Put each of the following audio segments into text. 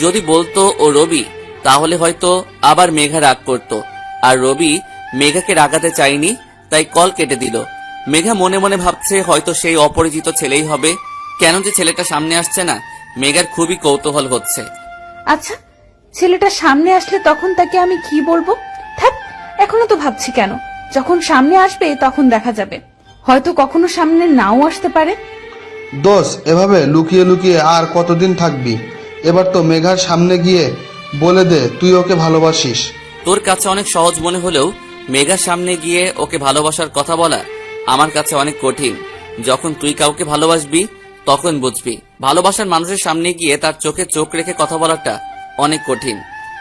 যদি বলতো ও রবি, তাহলে হয়তো আবার মেঘা রাগ করত। আর রবি মেঘাকে রাগাতে চায়নি, তাই কল কেটে দিল। মেঘা মনে মনে ভাবছে হয়তো সেই অপরিচিত ছেলেই হবে। কেন যে ছেলেটা সামনে আসছে না, মেঘার খুবই কৌতূহল হচ্ছে। আচ্ছা, ছেলেটা সামনে আসলে তখন তাকে আমি কি বলবো? থাক, এখনো তো ভাবছি কেন। যখন সামনে আসবে তখন দেখা যাবে। হয়তো কখনো সামনে নাও আসতে পারে। দোষ, এভাবে লুকিয়ে লুকিয়ে আর কতদিন থাকবি? এবার তো মেঘার সামনে গিয়ে বলে দে তুই ওকে ভালোবাসিস। তোর কাছে অনেক সহজ মনে হলেও মেঘার সামনে গিয়ে ওকে ভালোবাসার কথা বলা আমার কাছে অনেক কঠিন। যখন তুই কাউকে ভালোবাসবি তখন বুঝবি ভালোবাসার মানুষের সামনে গিয়ে তার চোখে চোখ রেখে কথা বলাটা অনেক কঠিন।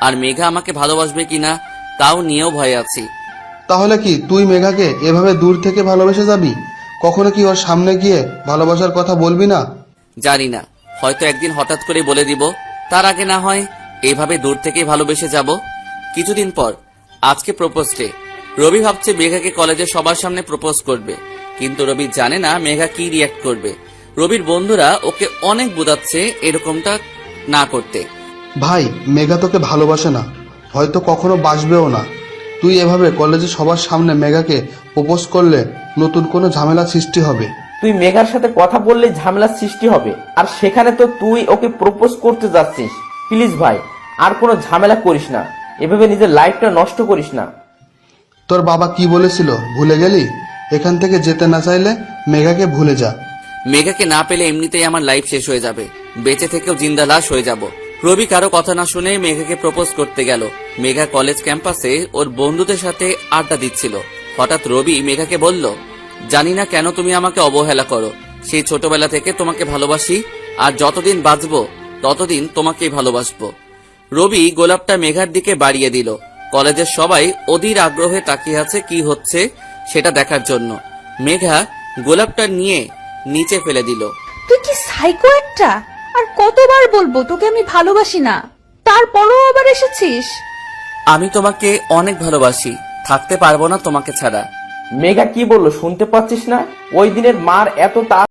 আর মেঘা আমাকে ভালোবাসবে কিনা তাও নিয়েও ভয়ে আছি। তাহলে কি তুই মেঘাকে এভাবে দূর থেকে ভালোবেসে যাবি? কখনো কি ওর সামনে গিয়ে ভালোবাসার কথা বলবি না? জানি না, হয়তো একদিন হঠাৎ করে বলে দিব। তার আগে না হয় এইভাবে দূর থেকেই ভালোবেসে যাব। কিছুদিন পর, আজকে প্রপোজ ডে। রবি ভাবছে মেঘাকে কলেজে সবার সামনে প্রপোজ করবে, কিন্তু রবি জানে না মেঘা কি রিয়াক্ট করবে। রবির বন্ধুরা ওকে অনেক বোঝাচ্ছে এরকমটা না করতে। ভাই, মেঘা তোকে ভালোবাসে না, হয়তো কখনো বাসবেও না। তুই এভাবে কলেজে সবার সামনে মেঘাকে প্রপোজ করলে নতুন কোনো ঝামেলা সৃষ্টি হবে। তুই মেঘার সাথে কথা বললে ঝামেলার সৃষ্টি হবে, আর সেখানে তো তুই ওকে প্রপোজ করতে যাচ্ছিস। প্লিজ ভাই, আর কোনো ঝামেলা করিস না, এভাবে নিজের লাইফটা নষ্ট করিস না। তোর বাবা কি বলেছিল ভুলে গেলি? এখান থেকে যেতে না চাইলে মেঘাকে ভুলে যা। মেঘাকে না পেলে এমনিতেই আমার লাইফ শেষ হয়ে যাবে, বেঁচে থেকেও জিন্দা লাশ হয়ে যাব। রবি কারো কথা না শুনে মেঘাকে প্রপোজ করতে গেল। মেঘা কলেজ ক্যাম্পাসে ওর বন্ধুদের সাথে আড্ডা দিচ্ছিল। হঠাৎ রবি মেঘাকে বলল, জানি না কেন তুমি আমাকে অবহেলা করো। সেই ছোটবেলা থেকে তোমাকে ভালোবাসি, আর যতদিন বাঁচবো ততদিন তোমাকেই ভালোবাসবো। রবি গোলাপটা মেঘার দিকে বাড়িয়ে দিল। কলেজের সবাই অধীর আগ্রহে তাকিয়ে আছে কি হচ্ছে সেটা দেখার জন্য। মেঘা গোলাপটা নিয়ে নিচে ফেলে দিল। তুই কি সাইকো একটা! আর কতবার বলবো তোকে আমি ভালোবাসি না, তারপরও আবার এসেছিস। আমি তোমাকে অনেক ভালোবাসি, থাকতে পারবো না তোমাকে ছাড়া। মেঘা কি বললো শুনতে পাচ্ছিস না? ওই দিনের মার এত